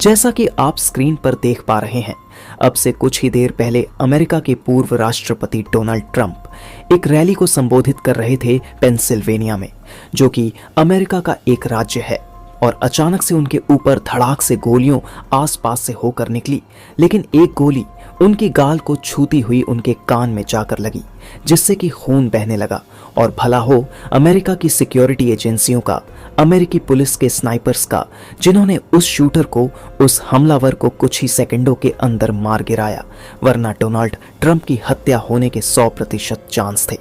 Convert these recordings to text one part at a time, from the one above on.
जैसा कि आप स्क्रीन पर देख पा रहे हैं, अब से कुछ ही देर पहले अमेरिका के पूर्व राष्ट्रपति डोनाल्ड ट्रंप एक रैली को संबोधित कर रहे थे पेंसिल्वेनिया में, जो कि अमेरिका का एक राज्य है। और अचानक से उनके ऊपर धड़ाक से गोलियों आसपास से होकर निकली, लेकिन एक गोली उनकी गाल को छूती हुई उनके कान में जाकर लगी, जिससे कि खून बहने लगा। और भला हो अमेरिका की सिक्योरिटी एजेंसियों का, अमेरिकी पुलिस के स्नाइपर्स का, जिन्होंने उस शूटर को, उस हमलावर को कुछ ही सेकंडों के अंदर मार गिराया, वरना डोनाल्ड ट्रंप की हत्या होने के 100% चांस थे।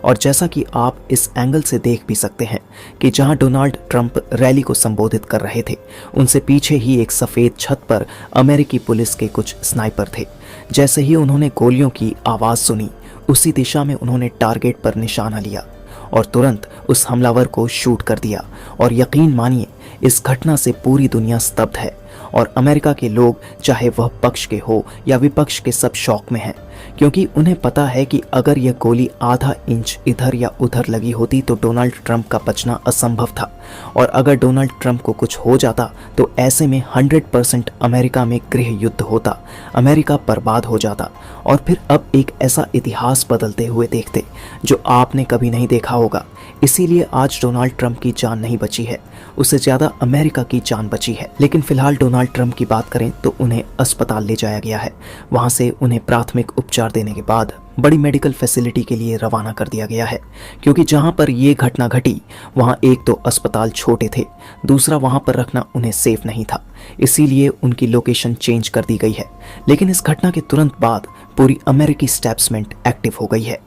और जैसा कि आप इस एंगल से देख भी सकते हैं कि जहां डोनाल्ड ट्रंप रैली को संबोधित कर रहे थे, उनसे पीछे ही एक सफेद छत पर अमेरिकी पुलिस के कुछ स्नाइपर थे। जैसे ही उन्होंने गोलियों की आवाज सुनी, उसी दिशा में उन्होंने टारगेट पर निशाना लिया और तुरंत उस हमलावर को शूट कर दिया। और यकीन मानिए, इस घटना से पूरी दुनिया स्तब्ध है और अमेरिका के लोग, चाहे वह पक्ष के हो या विपक्ष के, सब शौक में हैं, क्योंकि उन्हें पता है कि अगर यह गोली आधा इंच इधर या उधर लगी होती तो डोनाल्ड ट्रंप का बचना असंभव था। और अगर डोनाल्ड ट्रंप को कुछ हो जाता तो ऐसे में 100% अमेरिका में गृह युद्ध होता, अमेरिका बर्बाद हो जाता। और फिर अब एक ऐसा इतिहास बदलते हुए देखते जो आपने कभी नहीं देखा होगा। इसीलिए आज डोनाल्ड ट्रंप की जान नहीं बची है, उससे ज़्यादा अमेरिका की जान बची है। लेकिन फिलहाल डोनाल्ड ट्रंप की बात करें तो उन्हें अस्पताल ले जाया गया है। वहां से उन्हें प्राथमिक उपचार देने के बाद बड़ी मेडिकल फैसिलिटी के लिए रवाना कर दिया गया है, क्योंकि जहां पर ये घटना घटी वहां एक तो अस्पताल छोटे थे, दूसरा वहां पर रखना उन्हें सेफ नहीं था। इसीलिए उनकी लोकेशन चेंज कर दी गई है। लेकिन इस घटना के तुरंत बाद पूरी अमेरिकी स्टैब्लिशमेंट एक्टिव हो गई है।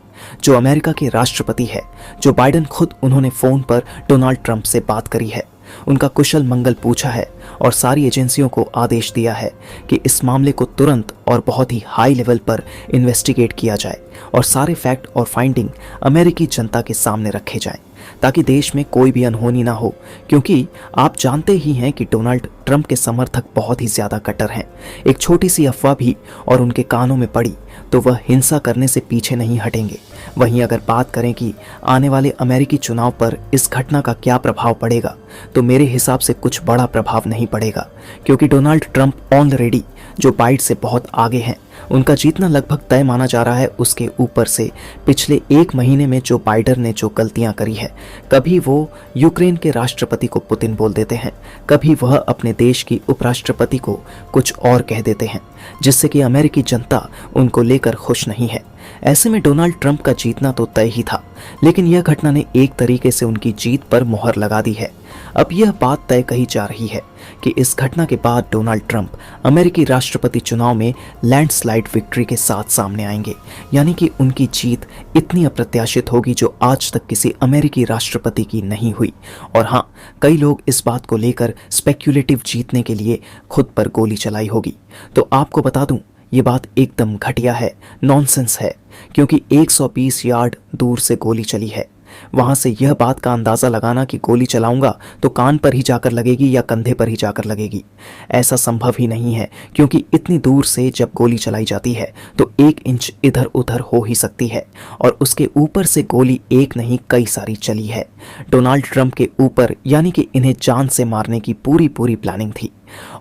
जो अमेरिका के राष्ट्रपति है, जो बाइडेन, खुद उन्होंने फोन पर डोनाल्ड ट्रंप से बात करी है, उनका कुशल मंगल पूछा है और सारी एजेंसियों को आदेश दिया है कि इस मामले को तुरंत और बहुत ही हाई लेवल पर इन्वेस्टिगेट किया जाए और सारे फैक्ट और फाइंडिंग अमेरिकी जनता के सामने रखे जाएं, ताकि देश में कोई भी अनहोनी ना हो। क्योंकि आप जानते ही हैं कि डोनाल्ड ट्रंप के समर्थक बहुत ही ज़्यादा कट्टर हैं। एक छोटी सी अफवाह भी और उनके कानों में पड़ी तो वह हिंसा करने से पीछे नहीं हटेंगे। वहीं अगर बात करें कि आने वाले अमेरिकी चुनाव पर इस घटना का क्या प्रभाव पड़ेगा, तो मेरे हिसाब से कुछ बड़ा प्रभाव नहीं पड़ेगा, क्योंकि Donald Trump already Joe Biden से बहुत आगे हैं, उनका जीतना लगभग तय माना जा रहा है। उसके ऊपर से पिछले 1 महीने में जो बाइडेन ने जो गलतियां करी है, कभी वो यूक्रेन के राष्ट्रपति को पुतिन बोल देते हैं, कभी वह अपने देश की उपराष्ट्रपति को कुछ और कह देते हैं, जिससे कि अमेरिकी जनता उनको लेकर खुश नहीं है। ऐसे में डोनाल्ड ट्रंप का जीतना तो तय ही था, लेकिन यह घटना ने एक तरीके से उनकी जीत पर मोहर लगा दी है। अब यह बात तय कही जा रही है कि इस घटना के बाद डोनाल्ड ट्रंप अमेरिकी राष्ट्रपति चुनाव में लैंडस्लाइड विक्ट्री के साथ सामने आएंगे, यानी कि उनकी जीत इतनी अप्रत्याशित होगी जो आज तक किसी अमेरिकी राष्ट्रपति की नहीं हुई। और हाँ, कई लोग इस बात को लेकर स्पेक्युलेटिव जीतने के लिए खुद पर गोली चलाई होगी। तो आपको बता दूं, ये बात एकदम घटिया है, नॉनसेंस है, क्योंकि 120 यार्ड दूर से गोली चली है। वहां से यह बात का अंदाजा लगाना कि गोली चलाऊंगा तो कान पर ही जाकर लगेगी या कंधे पर ही जाकर लगेगी, ऐसा संभव ही नहीं है। क्योंकि इतनी दूर से जब गोली चलाई जाती है तो 1 इंच इधर उधर हो ही सकती है, और उसके ऊपर से गोली एक नहीं कई सारी चली है डोनाल्ड ट्रंप के ऊपर, यानी कि इन्हें जान से मारने की पूरी प्लानिंग थी।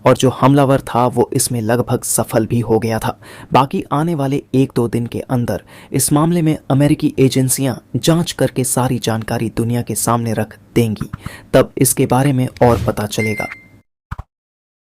और जो हमलावर था वो इसमें लगभग सफल भी हो गया था। बाकी आने वाले 1-2 दिन के अंदर इस मामले में अमेरिकी एजेंसियां जांच करके सारी जानकारी दुनिया के सामने रख देंगी, तब इसके बारे में और पता चलेगा।